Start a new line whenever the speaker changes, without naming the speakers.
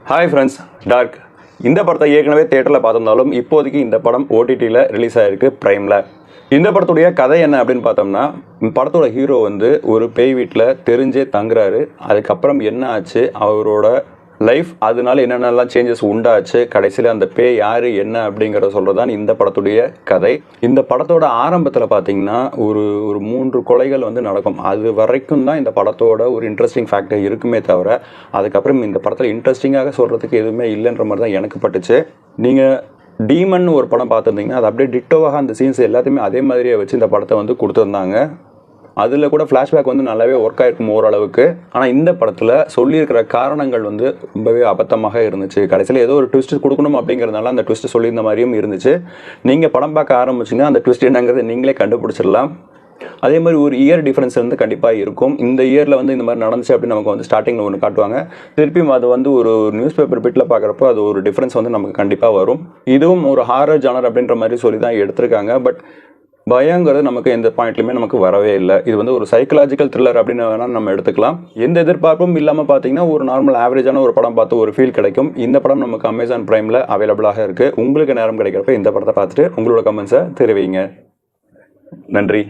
Hi friends, dark இந்த படத்தை ஏற்கனவே தேட்டரில் பார்த்துருந்தாலும் இப்போதைக்கு இந்த படம் ஓடிடியில் ரிலீஸ் ஆகிருக்கு ப்ரைமில். இந்த படத்துடைய கதை என்ன அப்படின்னு பார்த்தோம்னா, படத்தோட ஹீரோ வந்து ஒரு பேய் வீட்டில் தெரிஞ்சே தங்குறாரு. அதுக்கப்புறம் என்ன ஆச்சு, அவரோட லைஃப் அதனால என்னென்னலாம் சேஞ்சஸ் உண்டாச்சு, கடைசியில் அந்த பேய் யார் என்ன அப்படிங்கிறத சொல்கிறது தான் இந்த படத்துடைய கதை. இந்த படத்தோட ஆரம்பத்தில் பார்த்தீங்கன்னா ஒரு 3 கொலைகள் வந்து நடக்கும். அது வரைக்கும் தான் இந்த படத்தோட ஒரு இன்ட்ரெஸ்டிங் ஃபேக்டர் இருக்குமே தவிர, அதுக்கப்புறம் இந்த படத்தில் இன்ட்ரெஸ்டிங்காக சொல்கிறதுக்கு எதுவுமே இல்லைன்ற மாதிரி தான் எனக்கு பட்டுச்சு. நீங்கள் டீமன் ஒரு படம் பார்த்துருந்தீங்கன்னா அது அப்படியே டிட்டோவாக அந்த சீன்ஸ் எல்லாத்தையுமே அதே மாதிரியே வச்சு இந்த படத்தை வந்து கொடுத்துருந்தாங்க. அதில் கூட ஃப்ளாஷ்பேக் வந்து நல்லாவே ஒர்க் ஆகிருக்கும் ஓரளவுக்கு. ஆனால் இந்த படத்தில் சொல்லியிருக்கிற காரணங்கள் வந்து ரொம்பவே அபத்தமாக இருந்துச்சு. கடைசியில் ஏதோ ஒரு ட்விஸ்ட் கொடுக்கணும் அப்படிங்கிறதுனால அந்த ட்விஸ்ட் சொல்லியிருந்த மாதிரியும் இருந்துச்சு. நீங்கள் படம் பார்க்க ஆரம்பிச்சிங்கன்னா அந்த ட்விஸ்ட் என்னங்கிறத நீங்களே கண்டுபிடிச்சிடலாம். அதே மாதிரி ஒரு இயர் டிஃப்ரென்ஸ் வந்து கண்டிப்பாக இருக்கும். இந்த இயரில் வந்து இந்த மாதிரி நடந்துச்சு அப்படின்னு நமக்கு வந்து ஸ்டார்டிங்கில் ஒன்று காட்டுவாங்க. திருப்பியும் அது வந்து ஒரு நியூஸ் பேப்பர் பிட்டில் பார்க்குறப்போ அது ஒரு டிஃப்ரென்ஸ் வந்து நமக்கு கண்டிப்பாக வரும். இதுவும் ஒரு ஹாரர் ஜானர் அப்படின்ற மாதிரி சொல்லி தான் எடுத்திருக்காங்க. பட் பயங்கிறது நமக்கு எந்த பாயிண்ட்லையுமே நமக்கு வரவே இல்லை. இது வந்து ஒரு சைக்கலாஜிக்கல் த்ரில்லர் அப்படின்னு வேணால் நம்ம எடுத்துக்கலாம். எந்த எதிர்பார்ப்பும் இல்லாமல் பார்த்தீங்கன்னா ஒரு நார்மல் ஆவரேஜான ஒரு படம் பார்த்து ஒரு ஃபீல் கிடைக்கும். இந்த படம் நமக்கு அமேசான் பிரைமில் அவைலபிளாக இருக்குது. உங்களுக்கு நேரம் கிடைக்கிறப்ப இந்த படத்தை பார்த்துட்டு உங்களோட கமெண்ட்ஸை தெரிவிங்க. நன்றி.